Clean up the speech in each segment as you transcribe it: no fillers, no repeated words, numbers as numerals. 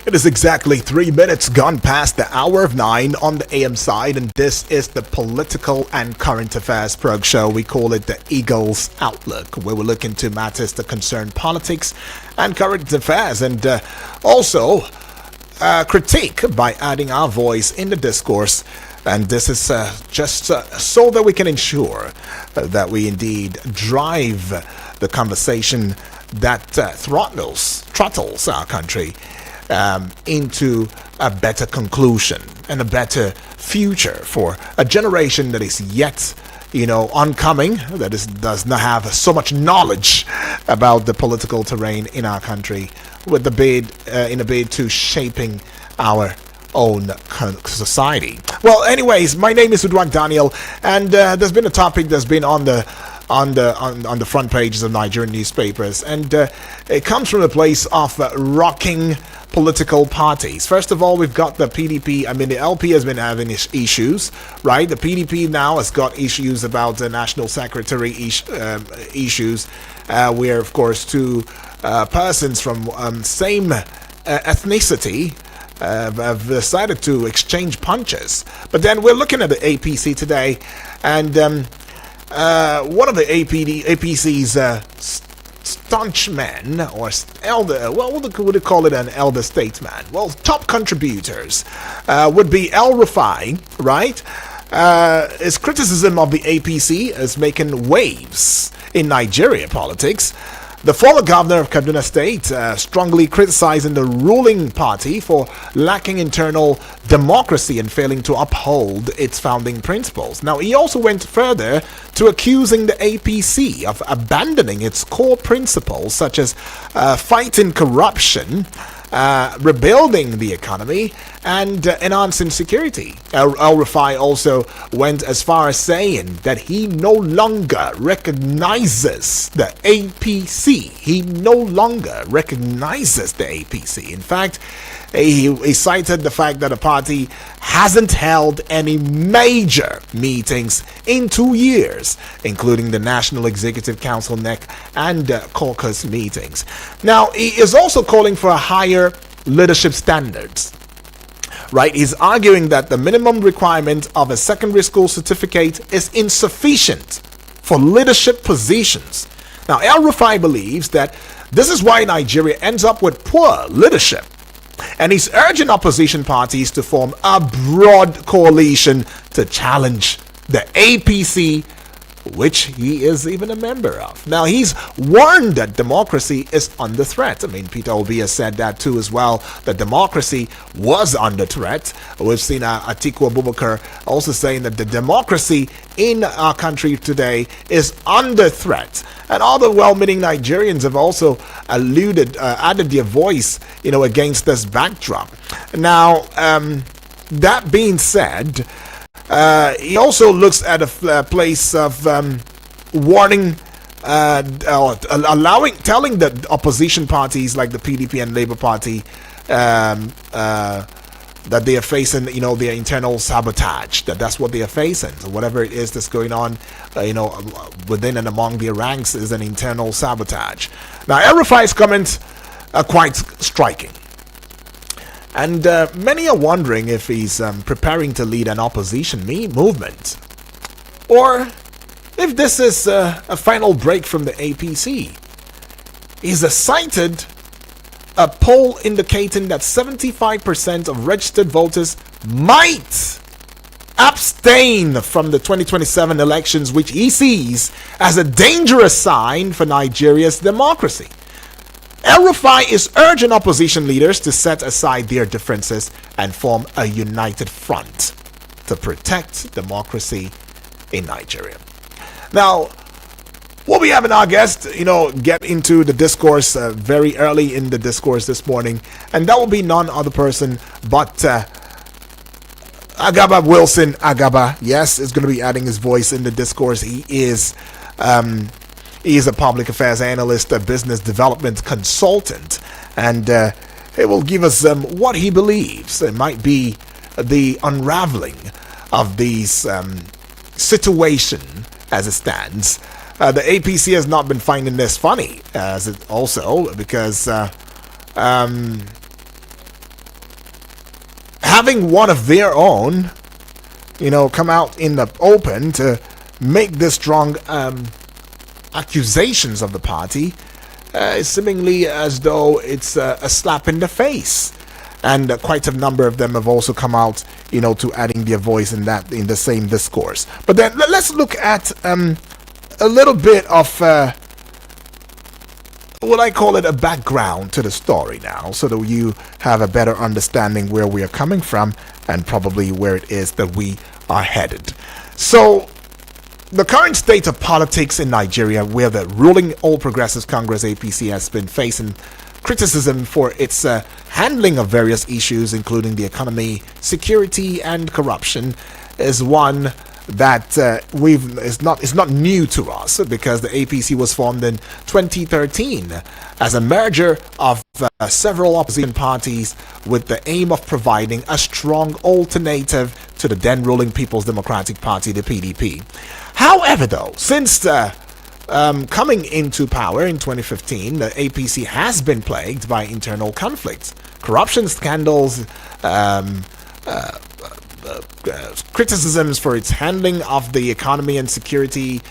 It is exactly 3 minutes gone past the hour of 9 on the AM side, and this is the political and current affairs prog show. We call it the Eagles Outlook, where we look into matters that concern politics and current affairs, and also critique by adding our voice in the discourse. And this is just so that we can ensure that we indeed drive the conversation that throttles our country into a better conclusion and a better future for a generation that is yet, oncoming, that does not have so much knowledge about the political terrain in our country, with the bid in a bid to shaping our own society. Well, anyways, my name is Udwak Daniel, and there's been a topic that's been on the front pages of Nigerian newspapers, and it comes from the place of rocking political parties. First of all, we've got the PDP. The LP has been having issues, right? The PDP now has got issues about the national secretary issues, where, of course, two persons from same ethnicity have decided to exchange punches. But then we're looking at the APC today, and one of the APC's staunch men, or elder, well, what would you call it, an elder statesman? Well, top contributors would be El-Rufai, right? His criticism of the APC is making waves in Nigeria politics. The former governor of Kaduna State strongly criticizing the ruling party for lacking internal democracy and failing to uphold its founding principles. Now, he also went further to accusing the APC of abandoning its core principles, such as fighting corruption, rebuilding the economy, and enhancing security. El-Rufai also went as far as saying that he no longer recognizes the APC. He no longer recognizes the APC. In fact, he cited the fact that the party hasn't held any major meetings in 2 years, including the National Executive Council NEC and caucus meetings. Now, he is also calling for a higher leadership standards. Right, he's arguing that the minimum requirement of a secondary school certificate is insufficient for leadership positions. Now, El-Rufai believes that this is why Nigeria ends up with poor leadership, and he's urging opposition parties to form a broad coalition to challenge the APC, which he is even a member of. Now, he's warned that democracy is under threat. Peter Obi has said that too as well, that democracy was under threat. We've seen Atiku Abubakar also saying that the democracy in our country today is under threat. And all the well-meaning Nigerians have also added their voice, against this backdrop. Now, that being said, he also looks at a place of warning, telling the opposition parties like the PDP and Labour Party that they are facing, their internal sabotage. That's what they are facing. So whatever it is that's going on, within and among their ranks is an internal sabotage. Now, El-Rufai's comments are quite striking. And many are wondering if he's preparing to lead an opposition movement, or if this is a final break from the APC. He's cited a poll indicating that 75% of registered voters might abstain from the 2027 elections, which he sees as a dangerous sign for Nigeria's democracy. El-Rufai is urging opposition leaders to set aside their differences and form a united front to protect democracy in Nigeria. Now, we'll be having our guest, get into the discourse very early in the discourse this morning, and that will be none other person but Agaba Wilson Agaba. Yes, is going to be adding his voice in the discourse. He is a public affairs analyst, a business development consultant, and he will give us what he believes it might be the unraveling of these situation as it stands. The APC has not been finding this funny, as it also because having one of their own, come out in the open to make this strong accusations of the party, seemingly as though it's a slap in the face. And quite a number of them have also come out, to adding their voice in the same discourse. But then let's look at a little bit of what I call it a background to the story now, so that you have a better understanding where we are coming from and probably where it is that we are headed. So, the current state of politics in Nigeria, where the ruling All Progressives Congress APC has been facing criticism for its handling of various issues, including the economy, security, and corruption, is one that is not new to us, because the APC was formed in 2013 as a merger of several opposition parties with the aim of providing a strong alternative to the then ruling People's Democratic Party, the PDP. However, though, since coming into power in 2015, the APC has been plagued by internal conflicts, corruption scandals, criticisms for its handling of the economy and security,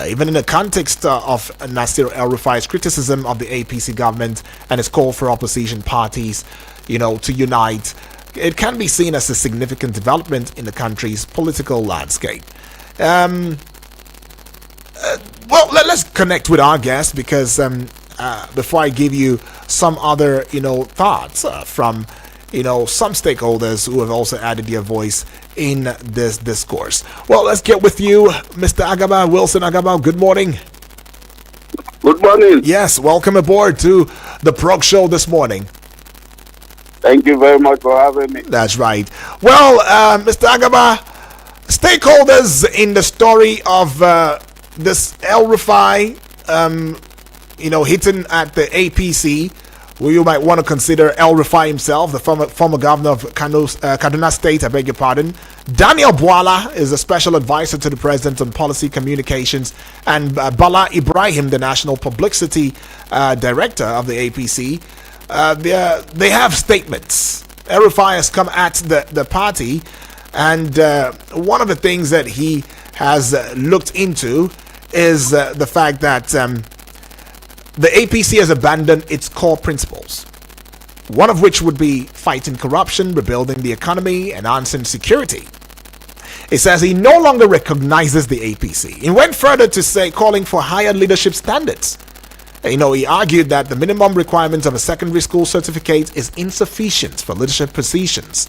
even in the context of Nasir El-Rufai's criticism of the APC government and its call for opposition parties, to unite. It can be seen as a significant development in the country's political landscape. Well, let's connect with our guest, because before I give you some other, thoughts from some stakeholders who have also added their voice in this discourse. Well, let's get with you, Mr. Agaba, Wilson Agaba. Good morning. Good morning. Yes, welcome aboard to the Prog Show this morning. Thank you very much for having me. That's right. Well, Mr. Agaba, stakeholders in the story of this El-Rufai, hitting at the APC, where you might want to consider El-Rufai himself, the former governor of Kaduna State, I beg your pardon. Daniel Bwala is a special advisor to the president on policy communications, and Bala Ibrahim, the national publicity director of the APC. They have statements. El-Rufai has come at the party, and one of the things that he has looked into is the fact that the APC has abandoned its core principles, one of which would be fighting corruption, rebuilding the economy, enhancing security. It says he no longer recognizes the APC. He went further to say, calling for higher leadership standards. He argued that the minimum requirements of a secondary school certificate is insufficient for leadership positions.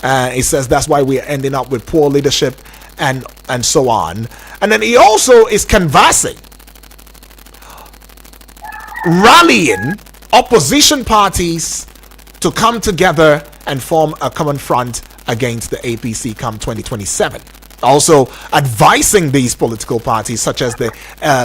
He says that's why we are ending up with poor leadership and so on. And then he also is canvassing, rallying opposition parties to come together and form a common front against the APC come 2027. Also advising these political parties, such as the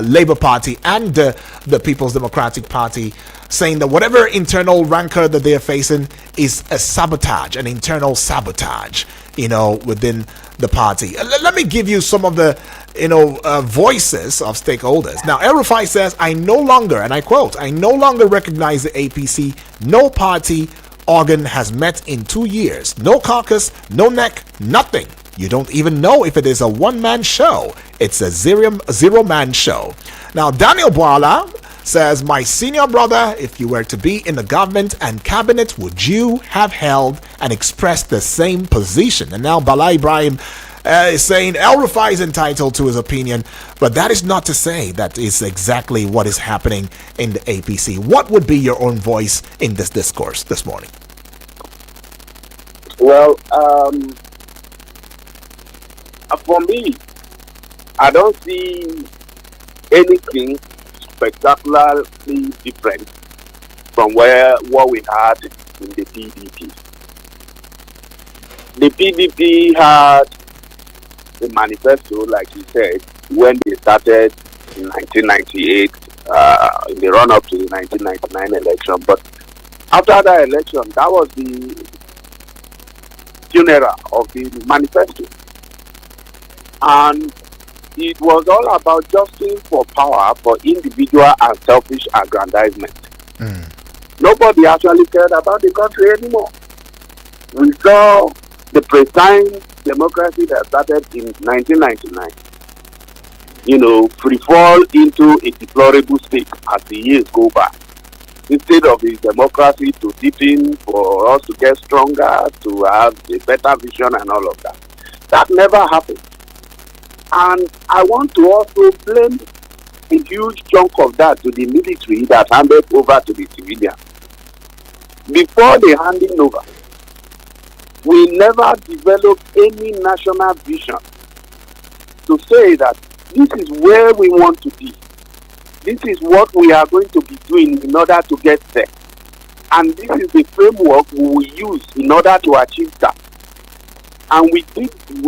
Labour Party and the People's Democratic Party, saying that whatever internal rancor that they are facing is a sabotage, an internal sabotage, within the party. Let me give you some of the, voices of stakeholders. Now, El-Rufai says, I no longer, and I quote, I no longer recognize the APC. No party organ has met in 2 years. No caucus, no NEC, nothing. You don't even know if it is a one-man show. It's a zero-man show. Now, Daniel Bwala says, my senior brother, if you were to be in the government and cabinet, would you have held and expressed the same position? And now Bala Ibrahim is saying El-Rufai is entitled to his opinion, but that is not to say that is exactly what is happening in the APC. What would be your own voice in this discourse this morning? Well, for me, I don't see anything spectacularly different from what we had in the PDP. The PDP had the manifesto, like you said, when they started in 1998, in the run-up to the 1999 election. But after that election, that was the funeral of the manifesto. And it was all about justing for power for individual and selfish aggrandizement. Nobody actually cared about the country anymore. We saw the pre-signed democracy that started in 1999, free fall into a deplorable state as the years go by. Instead of the democracy to deepen, for us to get stronger, to have a better vision and all of that. That never happened. And I want to also blame a huge chunk of that to the military that handed over to the civilians. Before the handing over, we never developed any national vision to say that this is where we want to be. This is what we are going to be doing in order to get there. And this is the framework we will use in order to achieve that. And we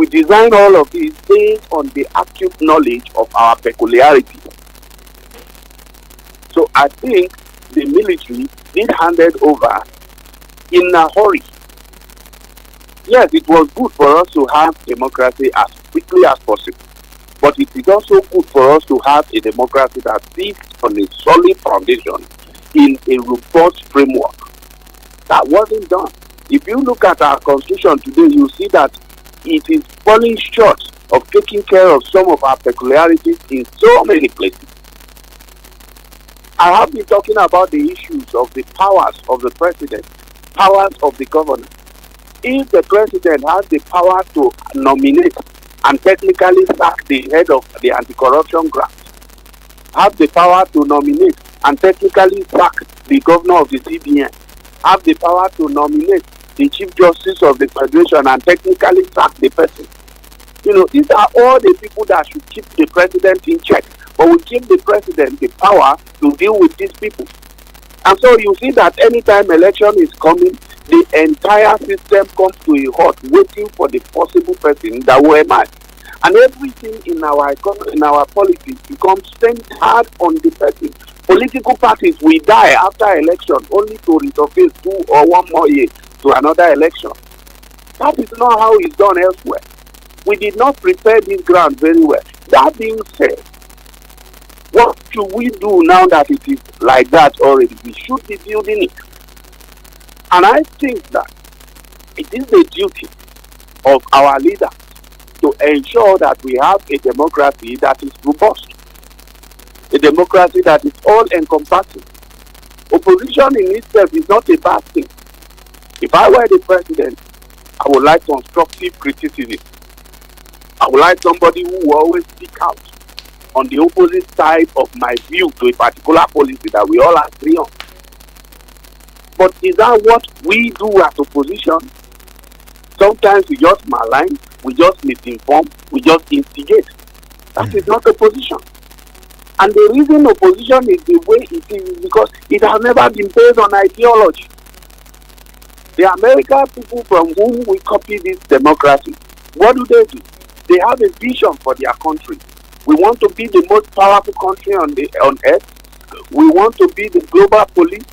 designed all of this based on the acute knowledge of our peculiarities. So I think the military did handed over in a hurry. Yes, it was good for us to have democracy as quickly as possible. But it is also good for us to have a democracy that sits on a solid foundation in a robust framework. That wasn't done. If you look at our constitution today, you see that it is falling short of taking care of some of our peculiarities in so many places. I have been talking about the issues of the powers of the president, powers of the governor. If the president has the power to nominate and technically sack the head of the anti-corruption grant, have the power to nominate and technically sack the governor of the CBN, have the power to nominate the Chief Justice of the Federation and technically sack the person. These are all the people that should keep the president in check. But we give the president the power to deal with these people. And so you see that anytime election is coming, the entire system comes to a halt, waiting for the possible person that will emerge. And everything in our policies becomes centered on the person. Political parties will die after election only to resurface 2 or 1 more year to another election. That is not how it's done elsewhere. We did not prepare this ground very well. That being said, what should we do now that it is like that already? We should be building it. And I think that it is the duty of our leaders to ensure that we have a democracy that is robust, a democracy that is all-encompassing. Opposition in itself is not a bad thing. If I were the president, I would like constructive criticism. I would like somebody who will always speak out on the opposite side of my view to a particular policy that we all agree on. But is that what we do as opposition? Sometimes we just malign, we just misinform, we just instigate. That is not opposition. And the reason opposition is the way it is because it has never been based on ideology. The American people from whom we copy this democracy, what do? They have a vision for their country. We want to be the most powerful country on earth. We want to be the global police.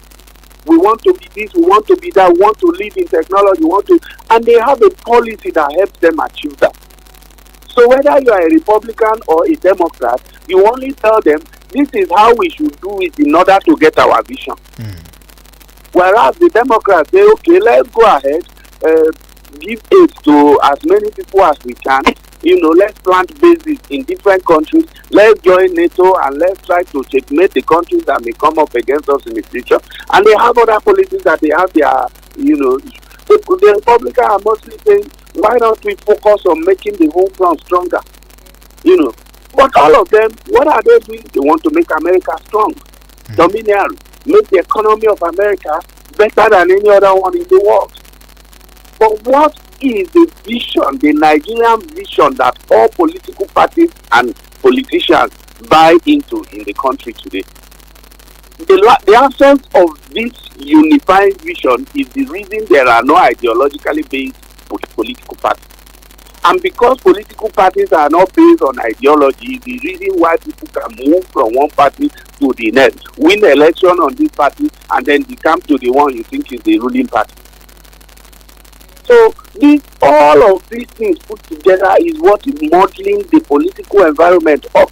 We want to be this, we want to be that, we want to live in technology, and they have a policy that helps them achieve that. So whether you are a Republican or a Democrat, you only tell them, this is how we should do it in order to get our vision. Whereas the Democrats say, okay, let's go ahead, give aid to as many people as we can. Let's plant bases in different countries. Let's join NATO and let's try to checkmate the countries that may come up against us in the future. And they have other policies that they have their, the Republicans are mostly saying, why don't we focus on making the home front stronger? But all of them, what are they doing? They want to make America strong, domineering, make the economy of America better than any other one in the world. But what is the vision, the Nigerian vision that all political parties and politicians buy into in the country today? The absence of this unified vision is the reason there are no ideologically based political parties. And because political parties are not based on ideology, the reason why people can move from one party to the next, win an election on this party, and then become to the one you think is the ruling party. So all of these things put together is what is modeling the political environment up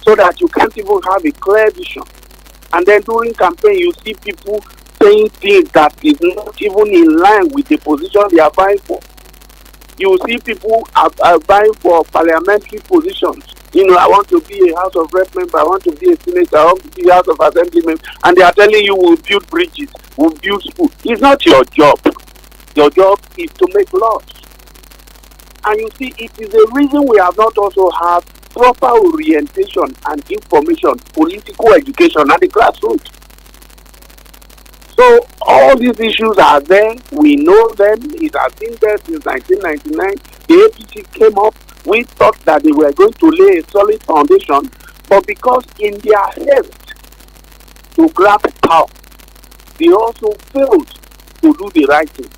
so that you can't even have a clear vision. And then during campaign, you see people saying things that is not even in line with the position they are vying for. You see people are vying for parliamentary positions. I want to be a House of Rep member, I want to be a senator, I want to be a House of Assembly member, and they are telling you we'll build bridges, we'll build schools. It's not your job. Your job is to make laws. And you see, it is a reason we have not also had proper orientation and information, political education at the grassroots. So all these issues are there. We know them. It has been there since 1999. The APC came up. We thought that they were going to lay a solid foundation, but because in their haste to grab power, they also failed to do the right thing.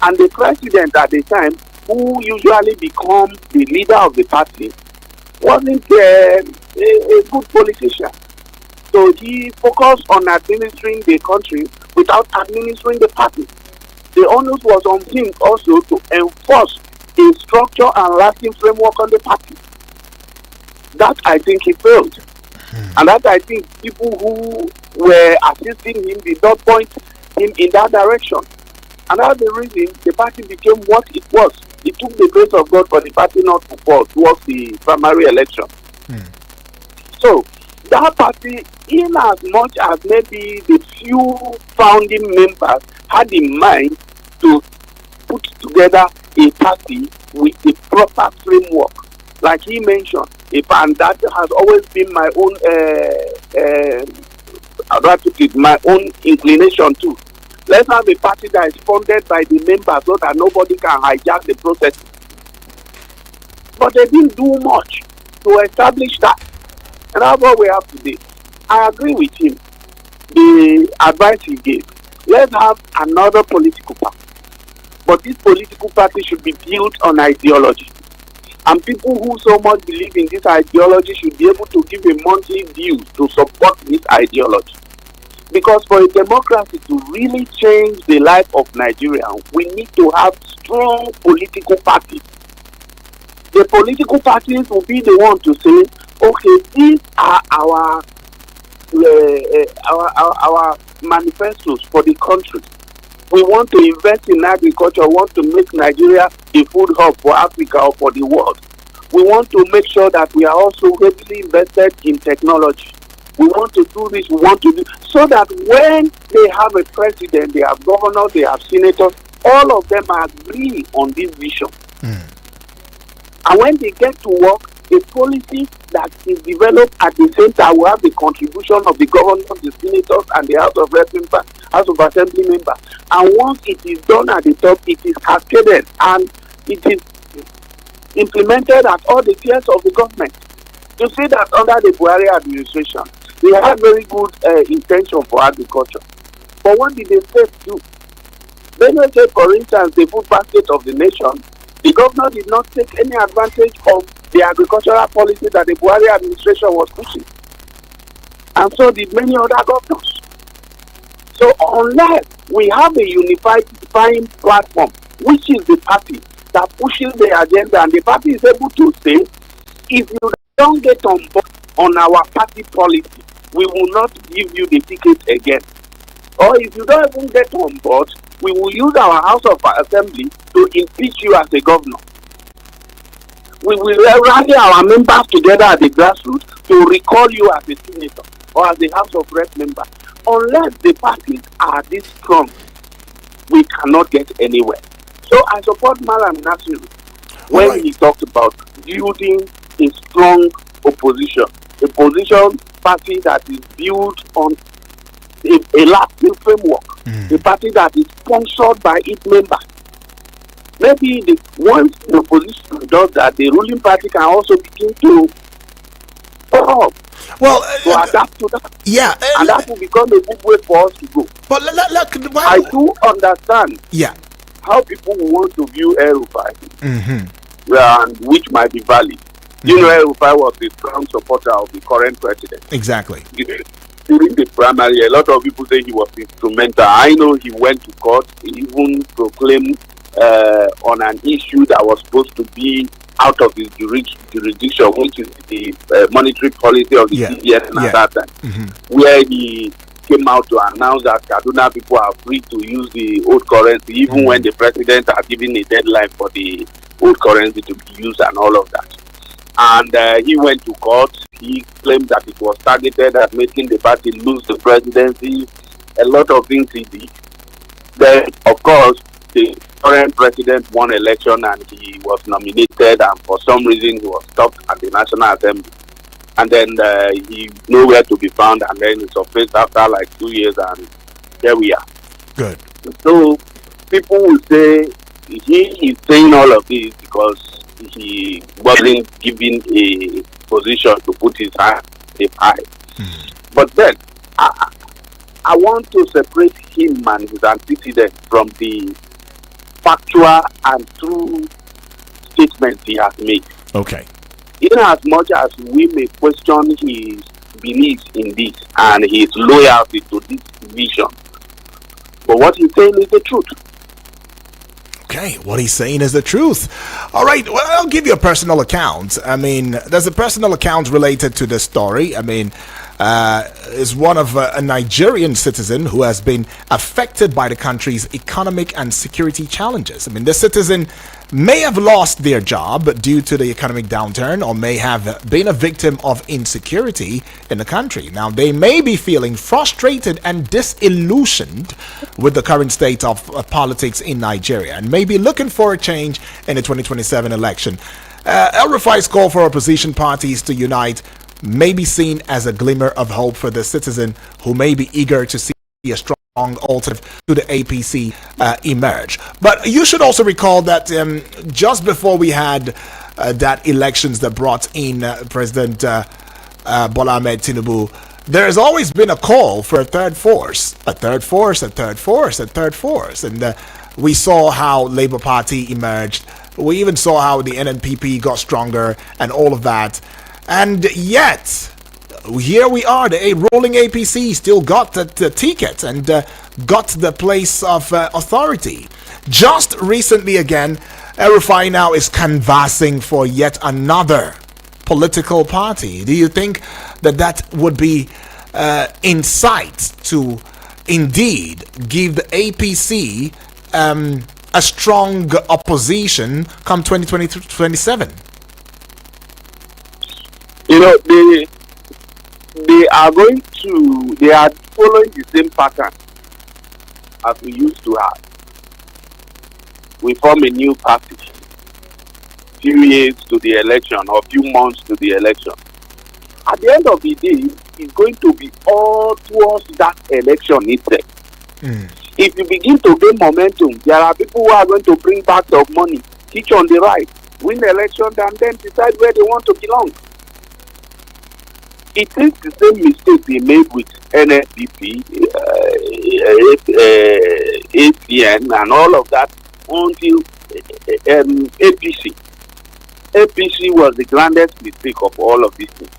And the president at the time, who usually becomes the leader of the party, wasn't a good politician. So he focused on administering the country without administering the party. The onus was on him also to enforce a structure and lasting framework on the party. That I think he failed. And that I think people who were assisting him did not point him in that direction. And that's the reason the party became what it was. It took the grace of God for the party not to fall towards the primary election. So that party, in as much as maybe the few founding members had in mind to put together a party with a proper framework, like he mentioned, and that has always been my own, my own inclination too. Let's have a party that is funded by the members so that nobody can hijack the process. But they didn't do much to establish that. And that's what we have today. I agree with him. The advice he gave. Let's have another political party. But this political party should be built on ideology. And people who so much believe in this ideology should be able to give a monthly due to support this ideology. Because for a democracy to really change the life of Nigerians, we need to have strong political parties. The political parties will be the one to say, okay, these are our manifestos for the country. We want to invest in agriculture, we want to make Nigeria a food hub for Africa or for the world. We want to make sure that we are also heavily invested in technology. We want to do this, we want to do, so that when they have a president, they have governors, they have senators, all of them agree on this vision. And when they get to work, a policy that is developed at the same time will have the contribution of the governors, the senators, and the House of Rep members, House of Assembly members. And once it is done at the top, it is cascaded and it is implemented at all the tiers of the government. You see that under the Buhari administration, they had very good intention for agriculture. But what did the state do? Benue State, for instance, the food basket of the nation, the governor did not take any advantage of the agricultural policy that the Buhari administration was pushing. And so did many other governors. So unless we have a unifying platform, which is the party that pushes the agenda, and the party is able to say, if you don't get on board on our party policy, we will not give you the ticket again. Or if you don't even get on board, we will use our House of Assembly to impeach you as a governor. We will rally our members together at the grassroots to recall you as a senator or as a House of Rep member. Unless the parties are this strong, we cannot get anywhere. So I support Malam Nasiru when he talked about building a strong opposition, a position party that is built on a lasting framework, a party that is sponsored by its members. Maybe once the opposition does that, the ruling party can also begin to adapt to that. Yeah, and that will become a good way for us to go. But I do understand. Yeah. How people want to view El-Rufai, and which might be valid. You know, El-Rufai was a strong supporter of the current president. Exactly. During the primary, a lot of people say he was instrumental. I know he went to court, he even proclaimed on an issue that was supposed to be out of his jurisdiction, which is the monetary policy of the CBN at that time, where he came out to announce that Kaduna people are free to use the old currency, even when the president had given a deadline for the old currency to be used and all of that. And he went to court. He claimed that it was targeted at making the party lose the presidency. A lot of things he did. Then, of course, the current president won election and he was nominated, and for some reason he was stopped at the National Assembly. And then he nowhere to be found, and then he surfaced after like 2 years, and there we are. Good. So people will say he is saying all of this because he wasn't given a position to put his hand in the pie. But then I want to separate him and his antecedent from the factual and true statements he has made. Okay. In as much as we may question his beliefs in this and his loyalty to this vision, but what he's saying is the truth. Okay, what he's saying is the truth. All right, well, I'll give you a personal account. I mean, there's a personal account related to this story. I mean, is one of a Nigerian citizen who has been affected by the country's economic and security challenges. I mean, this citizen may have lost their job due to the economic downturn, or may have been a victim of insecurity in the country. Now, they may be feeling frustrated and disillusioned with the current state of politics in Nigeria, and may be looking for a change in the 2027 election. El-Rufai's call for opposition parties to unite may be seen as a glimmer of hope for the citizen who may be eager to see a strong alternative to the APC emerge. But you should also recall that just before we had that elections that brought in President Bola Ahmed Tinubu, there has always been a call for a third force, a third force, a third force, a third force. And we saw how Labour Party emerged. We even saw how the NNPP got stronger and all of that. And yet, here we are, the rolling APC still got the ticket and got the place of authority. Just recently again, El-Rufai now is canvassing for yet another political party. Do you think that that would be insight to indeed give the APC a strong opposition come 2027? You know, they are following the same pattern as we used to have. We form a new party few years to the election or few months to the election. At the end of the day, it's going to be all towards that election itself. If you begin to gain momentum, there are people who are going to bring bags of money, teach on the right, win the election, and then decide where they want to belong. It is the same mistake they made with NSDP, ACN, and all of that until APC. APC was the grandest mistake of all of these things.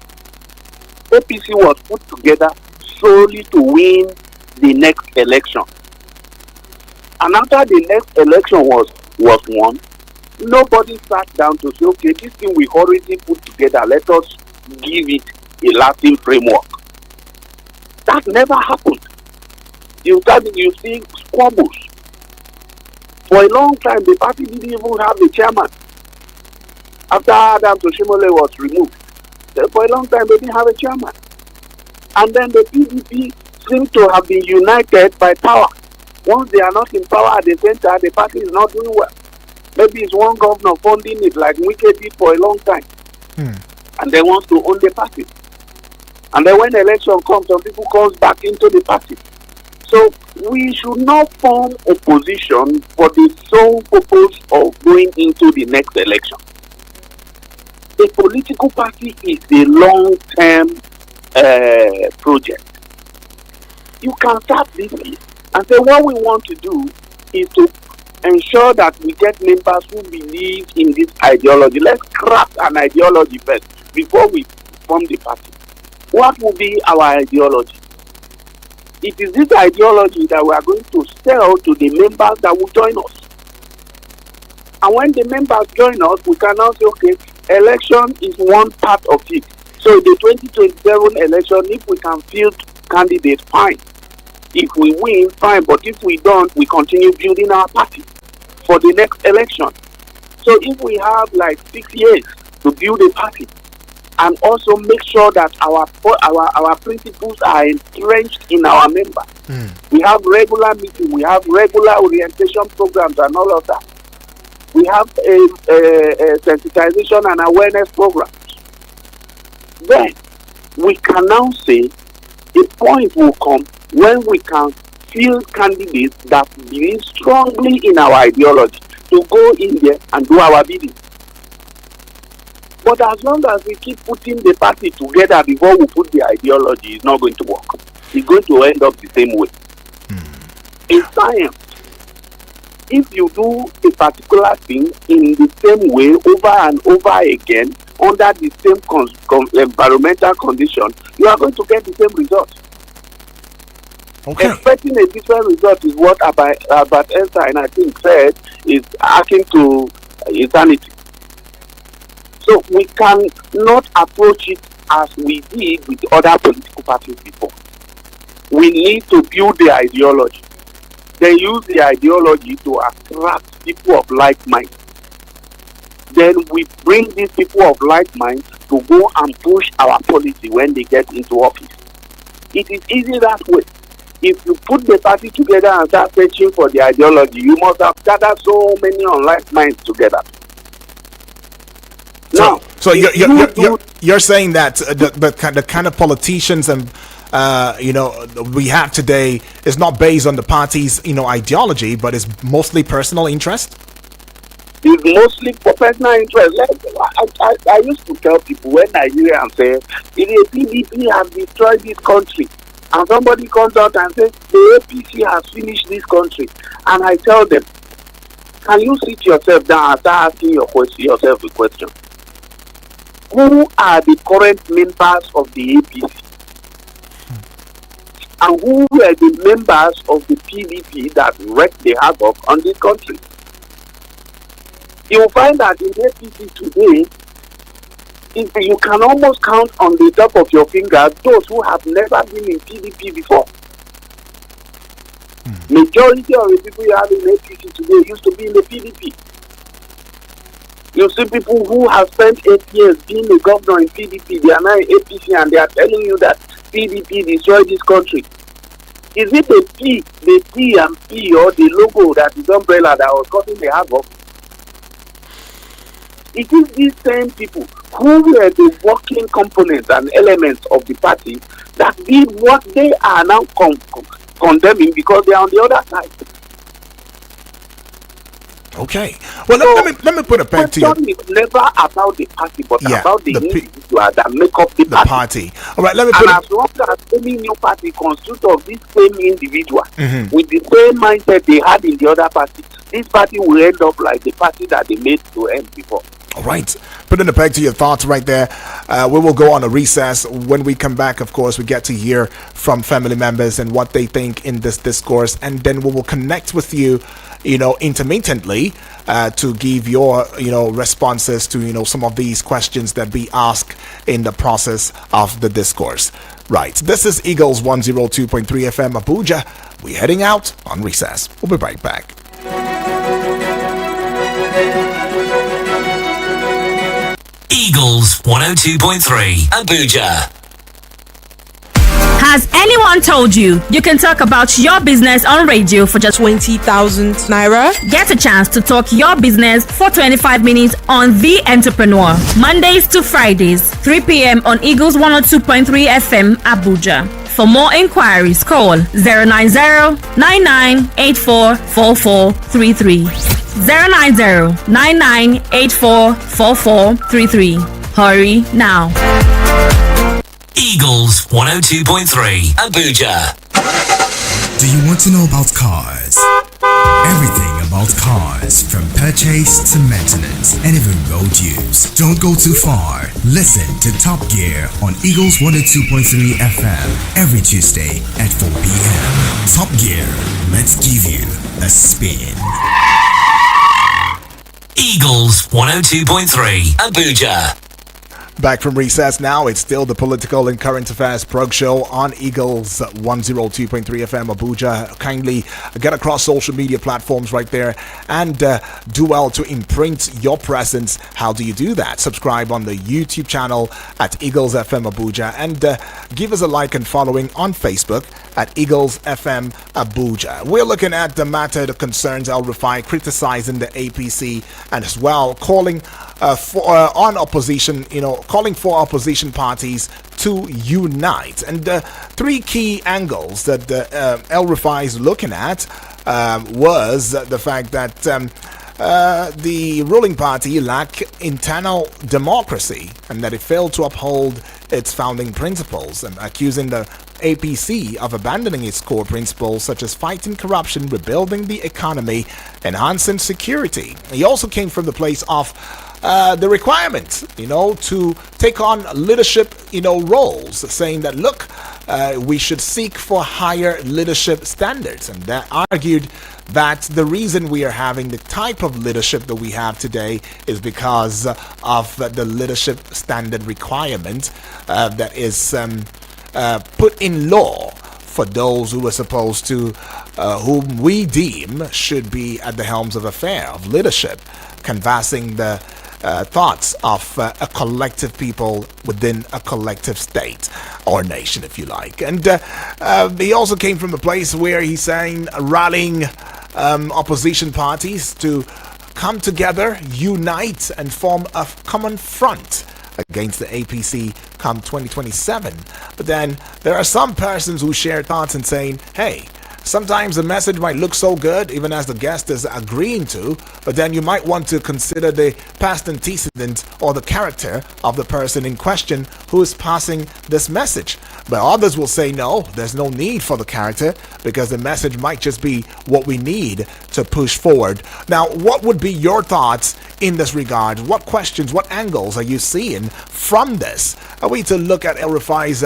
APC was put together solely to win the next election. And after the next election was won, nobody sat down to say, okay, this thing we already put together, let us give it a lasting framework. That never happened. You see squabbles. For a long time, the party didn't even have a chairman. After Adam Toshimole was removed, for a long time they didn't have a chairman. And then the PDP seemed to have been united by power. Once they are not in power at the center, the party is not doing well. Maybe it's one governor funding it like Wike did for a long time. And they want to own the party. And then when the election comes, some people comes back into the party. So we should not form opposition for the sole purpose of going into the next election. A political party is a long-term project. You can start this year and say what we want to do is to ensure that we get members who believe in this ideology. Let's craft an ideology first before we form the party. What will be our ideology? It is this ideology that we are going to sell to the members that will join us. And when the members join us, we can now say, okay, election is one part of it. So the 2027 election, if we can field candidates, fine. If we win, fine, but if we don't, we continue building our party for the next election. So if we have like 6 years to build a party and also make sure that our principles are entrenched in our members, we have regular meetings, we have regular orientation programs and all of that. We have a sensitization and awareness programs. Then we can now say a point will come when we can field candidates that believe strongly in our ideology to go in there and do our bidding. But as long as we keep putting the party together before we put the ideology, it's not going to work. It's going to end up the same way. In science, if you do a particular thing in the same way over and over again under the same environmental condition, you are going to get the same result. Okay. Expecting a different result is what Albert Einstein, I think, said is akin to insanity. So we cannot approach it as we did with other political parties before. We need to build the ideology. They use the ideology to attract people of like mind. Then we bring these people of like mind to go and push our policy when they get into office. It is easy that way. If you put the party together and start searching for the ideology, you must have gathered so many unlike minds together. So you're saying that the kind of politicians and we have today is not based on the party's ideology, but is mostly personal interest. It's mostly for personal interest. I used to tell people when Nigeria and say, if the PDP has destroyed this country, and somebody comes out and says the APC has finished this country, and I tell them, can you sit yourself down and start asking yourself a question? Who are the current members of the APC? And who were the members of the PDP that wreaked the havoc on this country? You will find that in the APC today, you can almost count on the top of your fingers those who have never been in PDP before. Majority of the people you have in APC today used to be in the PDP. You see people who have spent 8 years being a governor in PDP, they are now in APC and they are telling you that PDP destroyed this country. Is it the P and P or the logo that is umbrella that was causing the havoc? It is these same people who were the working components and elements of the party that did what they are now condemning because they are on the other side. Okay. Well, let me put a pen to you. It's never about the party, but about the individual that make up the party. All right. Let me and put. As long as any new party constitutes of this same individual with the same mindset they had in the other party, this party will end up like the party that they made to end before. All right. Putting a peg to your thoughts right there. We will go on a recess. When we come back, of course, we get to hear from family members and what they think in this discourse. And then we will connect with you, intermittently to give your, responses to, some of these questions that we ask in the process of the discourse. Right. This is Eagles 102.3 FM Abuja. We're heading out on recess. We'll be right back. Eagles 102.3 Abuja. Has anyone told you you can talk about your business on radio for just 20,000 naira? Get a chance to talk your business for 25 minutes on The Entrepreneur, Mondays to Fridays, 3 p.m. on Eagles 102.3 FM Abuja. For more inquiries, call 090-9984-4433. 090-9984-4433. Hurry now. Eagles 102.3 Abuja. Do you want to know about cars? Everything about cars, from purchase to maintenance and even road use. Don't go too far. Listen to Top Gear on Eagles 102.3 FM every Tuesday at 4 p.m. Top Gear, let's give you a spin. Eagles 102.3 Abuja. Back from recess now, it's still the political and current affairs prog show on Eagles 102.3 FM Abuja. Kindly get across social media platforms right there and do well to imprint your presence. How do you do that? Subscribe on the YouTube channel at Eagles FM Abuja and give us a like and following on Facebook at Eagles FM Abuja. We're looking at the matter that concerns El-Rufai criticizing the APC and as well calling calling for opposition parties to unite. And three key angles that El-Rufai is looking at was the fact that the ruling party lacked internal democracy and that it failed to uphold its founding principles, and accusing the APC of abandoning its core principles such as fighting corruption, rebuilding the economy, enhancing security. He also came from the place of the requirement, to take on leadership, roles, saying that, look, we should seek for higher leadership standards. And that argued that the reason we are having the type of leadership that we have today is because of the leadership standard requirement that is put in law for those who are supposed to, whom we deem should be at the helms of affair of leadership, canvassing the thoughts of a collective people within a collective state or nation, if you like. And he also came from a place where he's saying rallying opposition parties to come together, unite, and form a common front against the APC come 2027. But then there are some persons who share thoughts and saying, hey, sometimes the message might look so good, even as the guest is agreeing to, but then you might want to consider the past antecedent or the character of the person in question who is passing this message. But others will say, no, there's no need for the character because the message might just be what we need to push forward. Now, what would be your thoughts in this regard? What questions, what angles are you seeing from this? Are we to look at El-Rufai's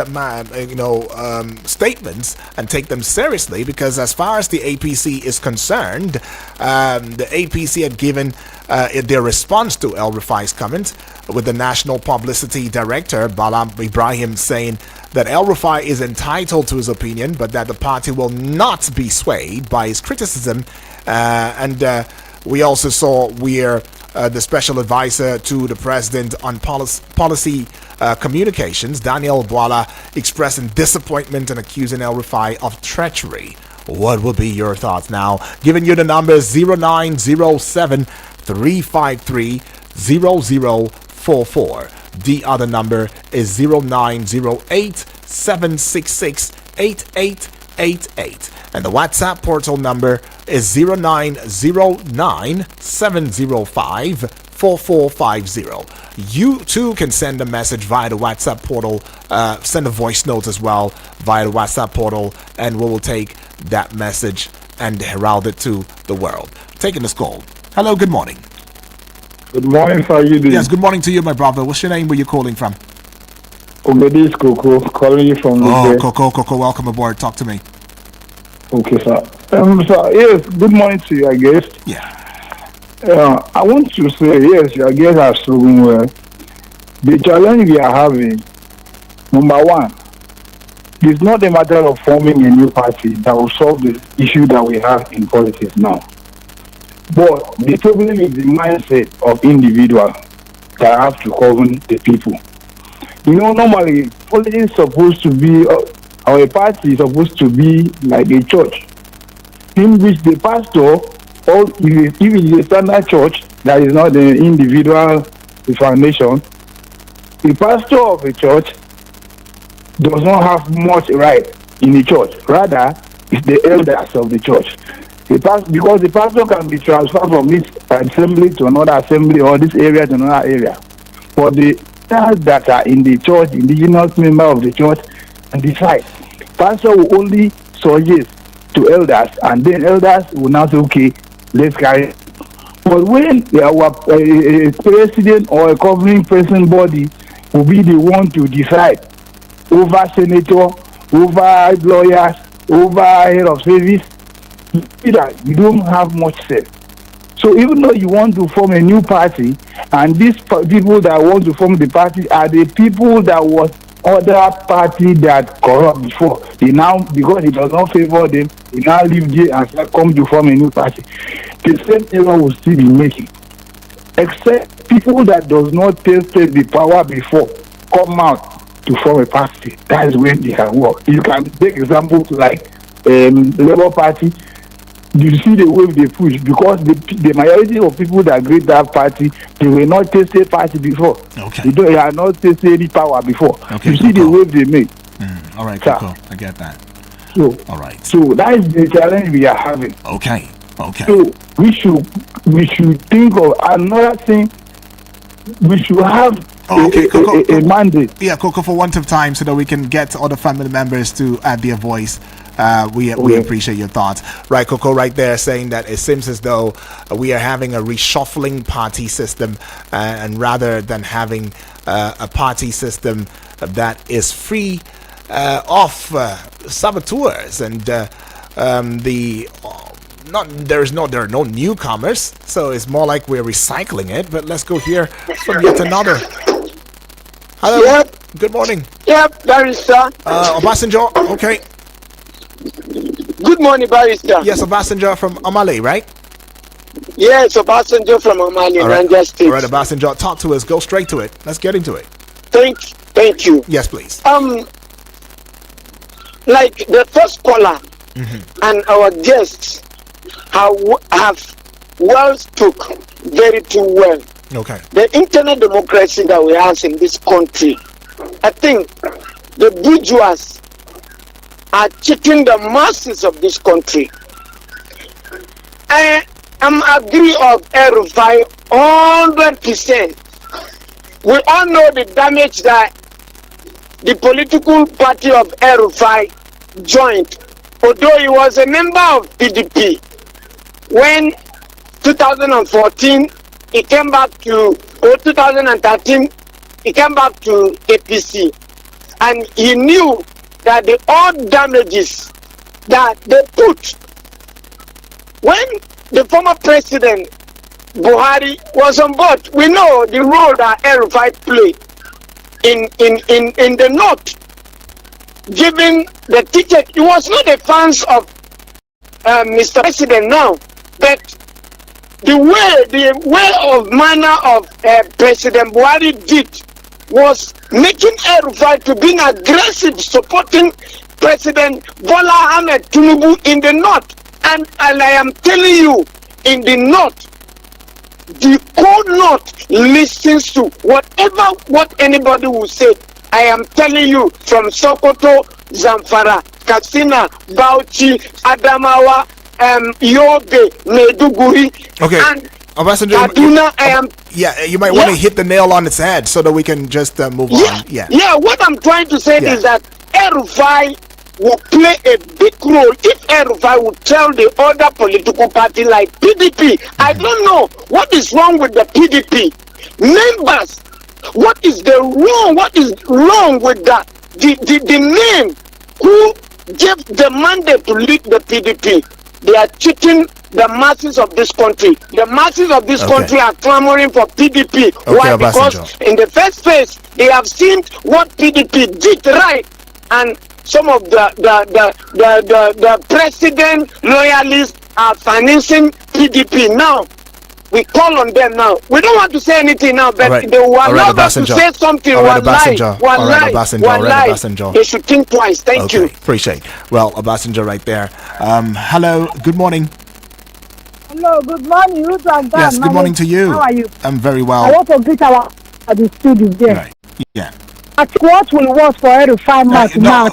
statements and take them seriously? Because as far as the APC is concerned, the APC had given their response to El-Rufai's comment, with the National Publicity Director, Bala Ibrahim, saying that El-Rufai is entitled to his opinion, but that the party will not be swayed by his criticism. We also saw where the special advisor to the president on policy communications, Daniel Bwala, expressing disappointment and accusing El-Rufai of treachery. What will be your thoughts now? Giving you the numbers 0907 353 0044. The other number is 0908 766 8888. And the WhatsApp portal number is 0909 705 4450. You too can send a message via the WhatsApp portal, send a voice note as well via the WhatsApp portal, and we will take that message and herald it to the world. Taking this call. Hello, good morning. Good morning, how are you doing? Yes, good morning to you, my brother. What's your name? Where you calling from? This is Coco, calling you from Coco, welcome aboard. Talk to me. Okay, sir. Yes, good morning to you, I guess. Yeah. I want to say, yes, your guests are spoken well. The challenge we are having, number one, it's not a matter of forming a new party that will solve the issue that we have in politics now. But the problem is the mindset of individuals that have to govern the people. Normally, politics is supposed to be, or a party is supposed to be like a church, in which the pastor, or if it is a standard church that is not the individual foundation, the pastor of a church does not have much right in the church. Rather, it's the elders of the church. Because the pastor can be transferred from this assembly to another assembly or this area to another area. But the elders that are in the church, indigenous member of the church, and decide. Pastor will only suggest to elders, and then elders will now say, okay, let's carry it. But when a president or a governing person body will be the one to decide over senator, over lawyers, over head of service, you don't have much say. So even though you want to form a new party, and these people that want to form the party are the people that was other party that corrupt before, they now, because it does not favor them, they now leave there and say, come to form a new party. The same error will still be making. Except people that does not taste the power before come out to form a party. That is when they can work. You can take examples like Labour Party. You see the way they push, because the majority of people that create that party, they were not tasted party before. Okay. They are not tasted any power before. Okay, you see the wave they make. All right, Coco, I get that. So, all right. So that is the challenge we are having. Okay. So we should think of another thing. We should have a mandate. Yeah, Coco, for want of time, so that we can get other family members to add their voice. We appreciate your thoughts. Right, Coco, right there saying that it seems as though we are having a reshuffling party system, and rather than having a party system that is free of saboteurs and there are no newcomers, so it's more like we're recycling it. But let's go here from yet another. Hello. Yep. Good morning. Yep, Barrister. Obasanjo. Okay. Good morning, Barrister. Yes, Obasanjo from Omale, right? Yes, Obasanjo from Omale, Niger State. All right, Obasanjo, talk to us. Go straight to it. Let's get into it. Thank you. Yes, please. Like the first caller and our guests have well spoke very too well. Okay. The internet democracy that we have in this country, I think the bourgeois are cheating the masses of this country. I am agree of El-Rufai 100%. We all know the damage that the political party of El-Rufai joined, although he was a member of PDP. When 2014, he came back to, or 2013, he came back to APC. And he knew that the odd damages that they put when the former president Buhari was on board. We know the role that El-Rufai played in the north, giving the ticket. He was not a fan of Mr. President now, but the way of manner of President Buhari did was making El-Rufai to be aggressive, supporting President Bola Ahmed Tinubu in the north. And I am telling you, in the north, the cold north listens to what anybody will say. I am telling you, from Sokoto, Zamfara, Katsina, Bauchi, Adamawa, Yobe, Maiduguri, and Kaduna, you might want to hit the nail on its head so that we can just move on. Yeah, what I'm trying to say is that El-Rufai will play a big role if El-Rufai would tell the other political party like PDP. I don't know what is wrong with the PDP members. What is wrong with the name who gave the mandate to lead the PDP? They are cheating the masses of this country. The masses of this country are clamoring for PDP. Why? Because in the first phase, they have seen what PDP did right, and some of the president loyalists are financing PDP now. We call on them now. We don't want to say anything now, but they will allow us to say something. One lie. They should think twice. Thank you. Appreciate. Well, Obasanjo right there. Hello. Good morning. Hello. Good morning. Yes. Good morning to you. How are you? I'm very well. I want to greet the students there. Right. Yeah. What will work for El-Rufai now?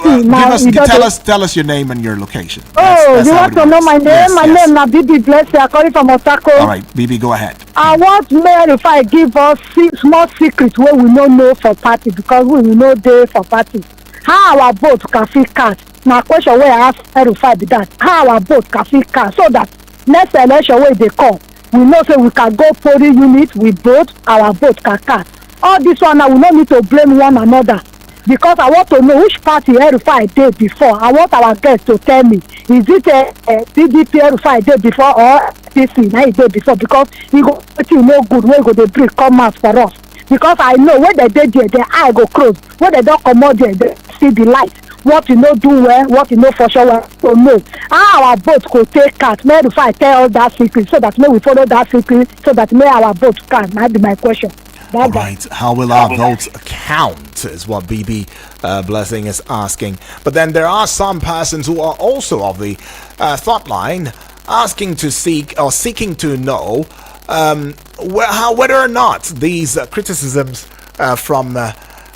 Tell us your name and your location. That's you want to know my name? Yes, my name is Bibi Blessing. I'm calling from Osako. All right, Bibi, go ahead. I want El-Rufai give us small secrets where we don't know for party, because we will know there for party. How our vote can feel cast? Now question where I ask El-Rufai be that. How our vote can feel cast so that next election where they come, we know so we can go polling unit, we vote, our vote can cast. All this one, I will not need to blame one another, because I want to know which party El-Rufai did before. I want our guests to tell me, is it a PDP El-Rufai did before or APC na e dey before because e go wetin no good wey go dey bring come out for us because I know when they dey there their eye go close when they don comot there they see the light what you no do well what you no for sure well so no how our vote go take count make El-Rufai tell us that secret so that may we follow that secret so that may our vote count na be my question. All right, how will our votes count is what BB Blessing is asking. But then there are some persons who are also of the thought line asking to seeking to know whether or not these criticisms from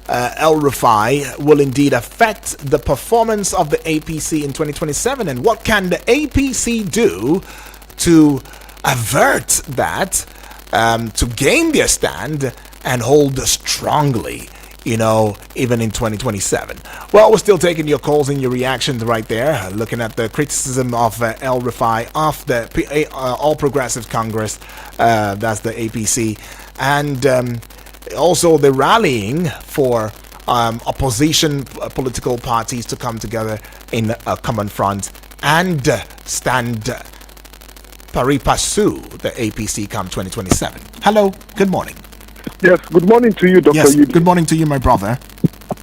El-Rufai will indeed affect the performance of the APC in 2027, and what can the APC do to avert that, to gain their stand and hold strongly, even in 2027. Well, we're still taking your calls and your reactions right there, looking at the criticism of El-Rufai of the All Progressive Congress, that's the APC, and also the rallying for opposition political parties to come together in a common front and stand pari passu the APC come 2027. Hello, good morning. Yes, good morning to you, Dr. Yes, Yudi. good morning to you, my brother.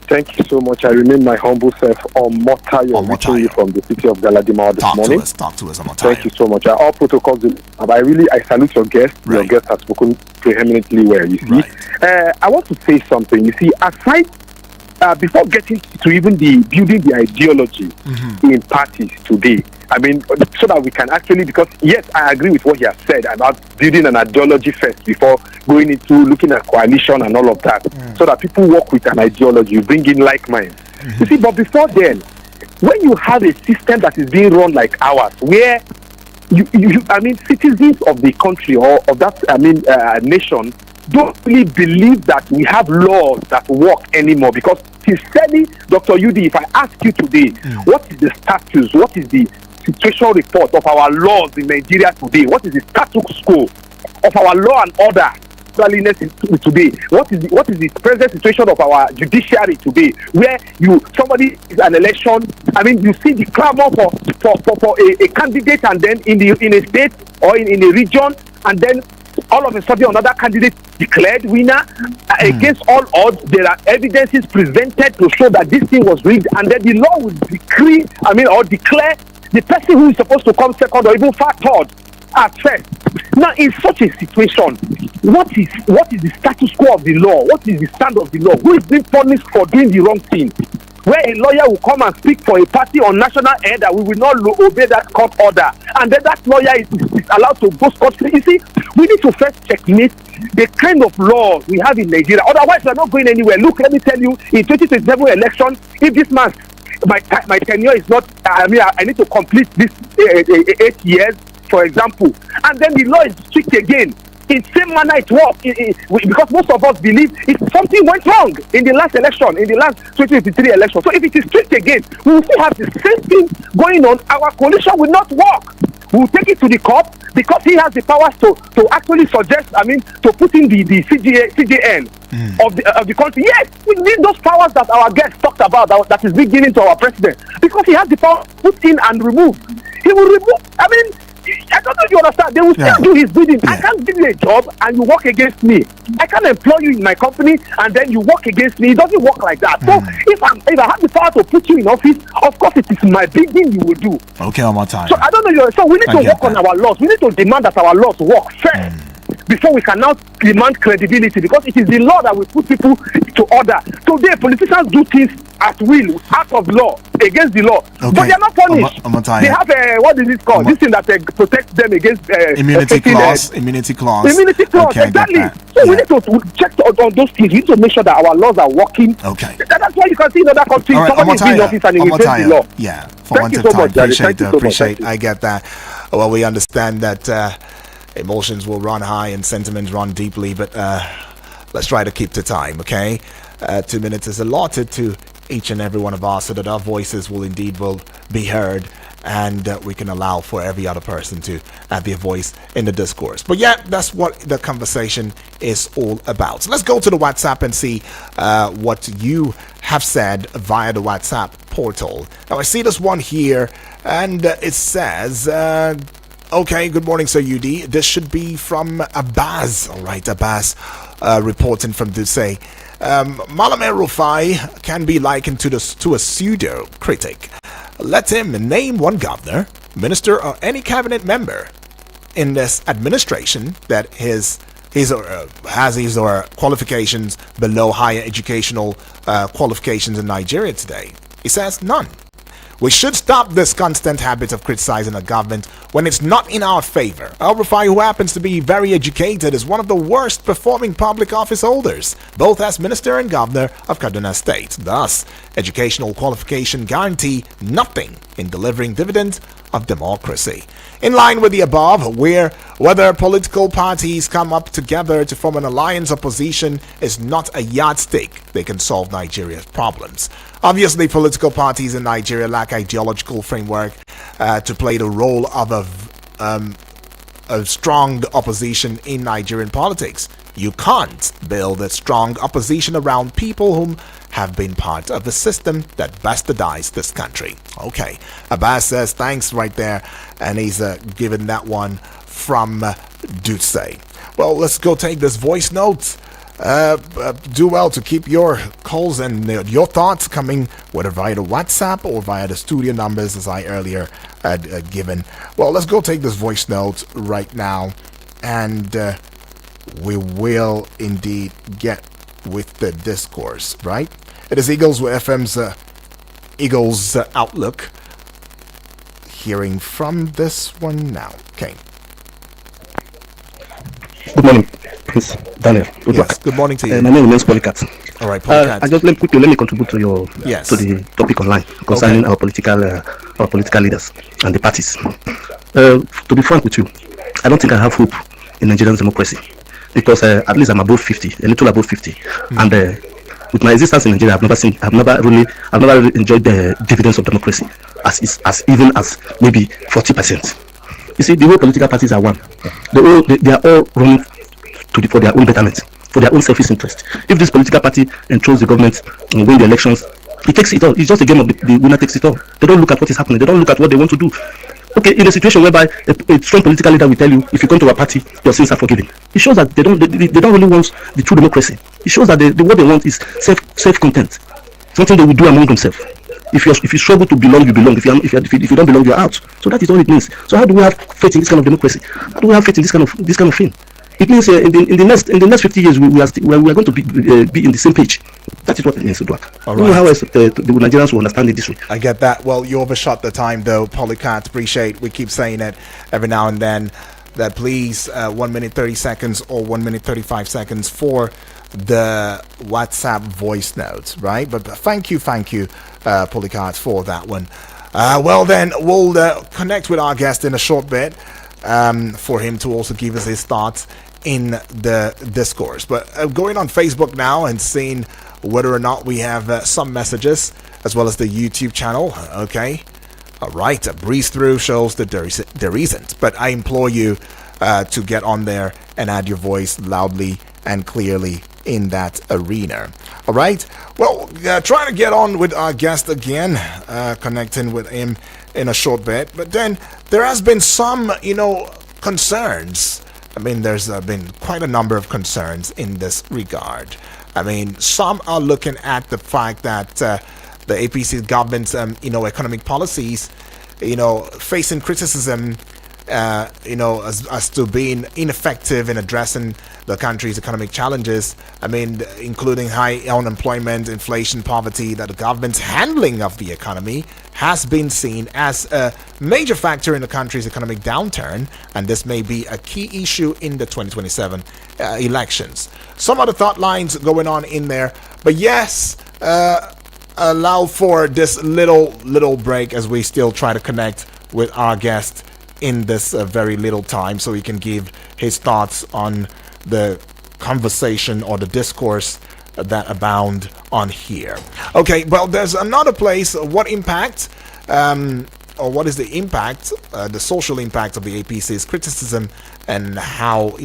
Thank you so much. I remain my humble self on Motayo, reaching you from the city of Galadima this morning. Talk to us on Motayo. Thank you so much. All protocols, I salute your guest. Right. Your guest has spoken preeminently well, you see. Right. I want to say something. You see, aside, before getting to even building the ideology in parties today, I mean, so that we can actually, because yes, I agree with what he has said about building an ideology first before going into looking at coalition and all of that, so that people work with an ideology, bring in like minds. You see, but before then, when you have a system that is being run like ours, where citizens of the country or of that, nation don't really believe that we have laws that work anymore, because sincerely, Dr. Yudi, if I ask you today, what is the status, what is the situation report of our laws in Nigeria today? What is the status quo of our law and order today? What is the present situation of our judiciary today? Where somebody is an election, you see the clamor for a candidate, and then in a state or in a region, and then all of a sudden another candidate declared winner against all odds. There are evidences presented to show that this thing was rigged, and then the law will declare the person who is supposed to come second or even far third at first. Now, in such a situation, what is the status quo of the law? What is the stand of the law? Who is being punished for doing the wrong thing? Where a lawyer will come and speak for a party on national air that we will not obey that court order, and then that lawyer is allowed to go scot-free. You see, we need to first checkmate the kind of law we have in Nigeria. Otherwise, we are not going anywhere. Look, let me tell you, in 2027 election, if this man, my tenure is not, I need to complete this 8 years, for example, and then the law is strict again. In same manner it works, because most of us believe if something went wrong in the last election, in the last 2023 election. So if it is strict again, we will still have the same thing going on. Our coalition will not work. We will take it to the court because he has the powers to actually suggest, to put in the CJN of the country. Yes, we need those powers that our guest talked about, that is being given to our president, because he has the power to put in and remove. He will remove. I don't know if you understand. They will still do his bidding. I can't give you a job and you work against me. I can't employ you in my company and then you work against me. It doesn't work like that. So if I have the power to put you in office, of course it is my bidding you will do. Okay, one more time. So I don't know. So we need to work on our laws. We need to demand that our laws work first before we can now demand credibility, because it is the law that will put people to order. Today, politicians do things at will, out of law, against the law. Okay. But they are not punished. They have what is it called? This thing that protects them against immunity clause. Immunity clause. Immunity clause, okay, exactly. So we need to check on those things. We need to make sure that our laws are working. Okay. That's why you can see in other countries, somebody is in office and he will break the law. Yeah. Thank you so much, Appreciate. I get that. Well, we understand that emotions will run high and sentiments run deeply, but let's try to keep the time, okay? 2 minutes is allotted to each and every one of us so that our voices will be heard, and we can allow for every other person to have their voice in the discourse. But yeah, that's what the conversation is all about. So let's go to the WhatsApp and see what you have said via the WhatsApp portal. Now I see this one here, and it says Okay, good morning, Sir UD. This should be from Abbas. All right, Abbas reporting from Dusay. Malam El-Rufai can be likened to a pseudo-critic. Let him name one governor, minister, or any cabinet member in this administration that has his or her qualifications below higher educational qualifications in Nigeria today. He says none. We should stop this constant habit of criticizing a government when it's not in our favor. El-Rufai, who happens to be very educated, is one of the worst performing public office holders, both as minister and governor of Kaduna State. Thus, educational qualification guarantee nothing in delivering dividends of democracy. In line with the above, whether political parties come up together to form an alliance opposition is not a yardstick they can solve Nigeria's problems. Obviously, political parties in Nigeria lack ideological framework to play the role of a strong opposition in Nigerian politics. You can't build a strong opposition around people whom have been part of the system that bastardized this country. Okay, Abbas says thanks right there, and he's given that one from Dutse. Well, let's go take this voice note. Do well to keep your calls and your thoughts coming, whether via the WhatsApp or via the studio numbers as I earlier had given. Well, let's go take this voice note right now, and we will indeed get with the discourse, right? It is Eagles with FM's Eagles Outlook. Hearing from this one now. Okay. Good morning, Prince Daniel. Yes, good morning to you. My name is Polycat. All right, Polycat. I just let me contribute to your to the topic online concerning our political leaders and the parties. To be frank with you, I don't think I have hope in Nigerian democracy because at least I'm above 50, a little above 50, and with my existence in Nigeria, I've never really enjoyed the dividends of democracy as even as maybe 40%. You see, the way political parties are one, they are all running for their own betterment, for their own selfish interest. If this political party controls the government and win the elections, it takes it all. It's just a game of the winner takes it all. They don't look at what is happening. They don't look at what they want to do. Okay, in a situation whereby a strong political leader will tell you, if you come to our party, your sins are forgiven. It shows that they don't really want the true democracy. It shows that what they want is self-content, something they will do among themselves. If you struggle to belong, you belong. If you don't belong, you're out. So that is all it means. So how do we have faith in this kind of democracy? How do we have faith in this kind of thing? It means in the next 50 years we are going to be in the same page. That is what it means to work. All right. I don't know how else the Nigerians will understand it this way. I get that. Well, you overshot the time though, Polycat. Appreciate. We keep saying it every now and then that please 1 minute 30 seconds or 1 minute 35 seconds for the WhatsApp voice notes, right? But thank you, Polycat, for that one. Well, then we'll connect with our guest in a short bit for him to also give us his thoughts in the discourse. But going on Facebook now and seeing whether or not we have some messages as well as the YouTube channel. Okay. All right. A breeze through shows that there isn't. But I implore you to get on there and add your voice loudly and clearly in that arena. All right. Well, trying to get on with our guest again, connecting with him in a short bit. But then there has been some, concerns. I mean, there's been quite a number of concerns in this regard. I mean, some are looking at the fact that the APC government's, economic policies, facing criticism, as to being ineffective in addressing the country's economic challenges. I mean, including high unemployment, inflation, poverty, that the government's handling of the economy has been seen as a major factor in the country's economic downturn, and this may be a key issue in the 2027 elections. Some other thought lines going on in there, but yes, allow for this little break as we still try to connect with our guest in this very little time so he can give his thoughts on the conversation or the discourse that abound on here. Okay, well, there's another place. What impact or what is the impact, the social impact of the APC's criticism, and how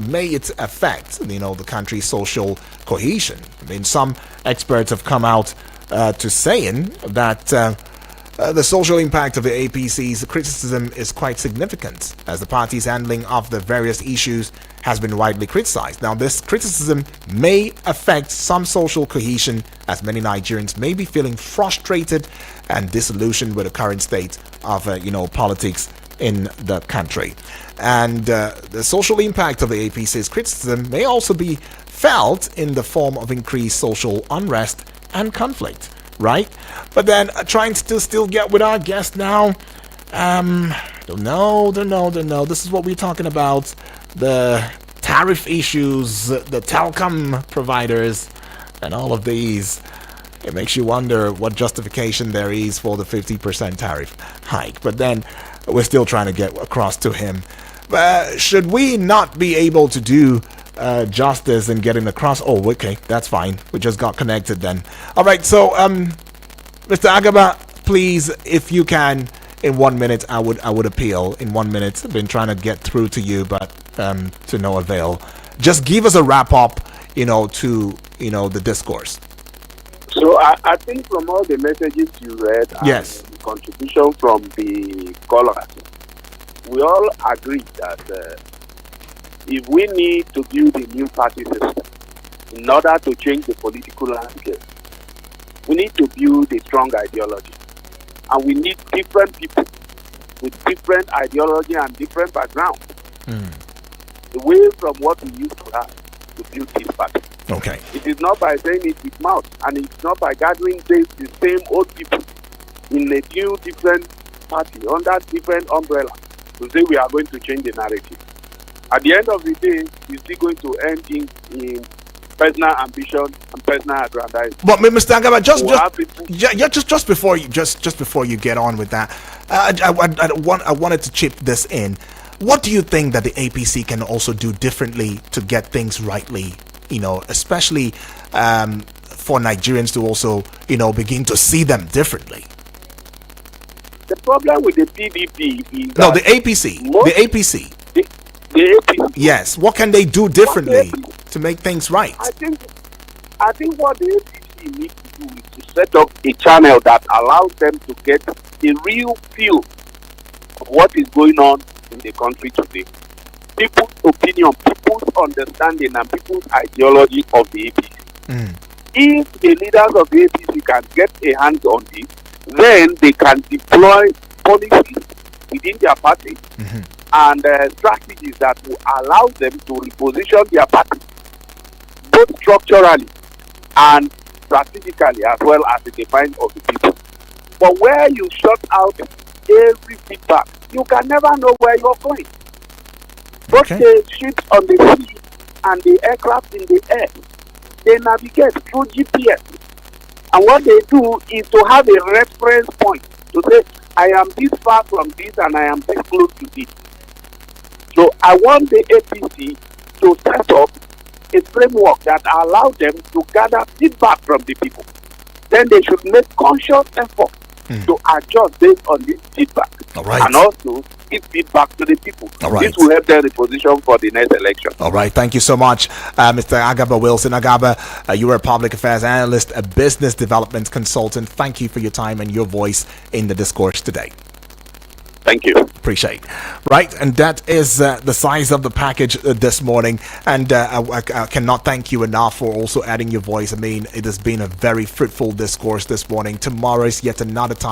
may it affect the country's social cohesion? I mean, some experts have come out to saying that The social impact of the APC's criticism is quite significant, as the party's handling of the various issues has been widely criticized. Now, this criticism may affect some social cohesion, as many Nigerians may be feeling frustrated and disillusioned with the current state of, politics in the country. And the social impact of the APC's criticism may also be felt in the form of increased social unrest and conflict. Right? But then trying to still get with our guest now. Don't know. This is what we're talking about. The tariff issues, the telecom providers, and all of these. It makes you wonder what justification there is for the 50% tariff hike. But then we're still trying to get across to him. Should we not be able to do justice in getting across? Oh, okay, that's fine. We just got connected then. All right, so Mr. Agaba, please, if you can, in 1 minute, I would appeal. In 1 minute, I've been trying to get through to you, but to no avail. Just give us a wrap up, to the discourse. So I think from all the messages you read, yes, and the contribution from the callers, we all agree that if we need to build a new party system in order to change the political landscape, we need to build a strong ideology. And we need different people with different ideology and different background. Away from what we used to have to build this party. Okay. It is not by saying it with mouth, and it's not by gathering the same old people in a few different party under different umbrella to say we are going to change the narrative. At the end of the day, we're still going to end in personal ambition and personal aggrandizement. But Mr. Agaba, just before you get on with that, I wanted to chip this in. What do you think that the APC can also do differently to get things rightly? Especially for Nigerians to also, begin to see them differently. The problem with the PDP is the APC. The APC. The APC. Yes. What can they do differently to make things right? I think what the APC needs to do is to set up a channel that allows them to get a real feel of what is going on in the country today. People's opinion, people's understanding, and people's ideology of the APC. If the leaders of the APC can get a hand on this, then they can deploy policies within their party and strategies that will allow them to reposition their party, both structurally and strategically, as well as in the mind of the people. But where you shut out every feedback, you can never know where you're going. Both the ships on the sea and the aircraft in the air, they navigate through GPS. And what they do is to have a reference point to say, I am this far from this and I am this close to this. So I want the APC to set up a framework that allows them to gather feedback from the people. Then they should make conscious effort to adjust based on this feedback. All right. And also give feedback to the people. All right. This will help them reposition for the next election. All right. Thank you so much, Mr. Agaba Wilson. Agaba, you are a public affairs analyst, a business development consultant. Thank you for your time and your voice in the discourse today. Thank you. Appreciate. Right, and that is the size of the package this morning. And I cannot thank you enough for also adding your voice. I mean, it has been a very fruitful discourse this morning. Tomorrow is yet another time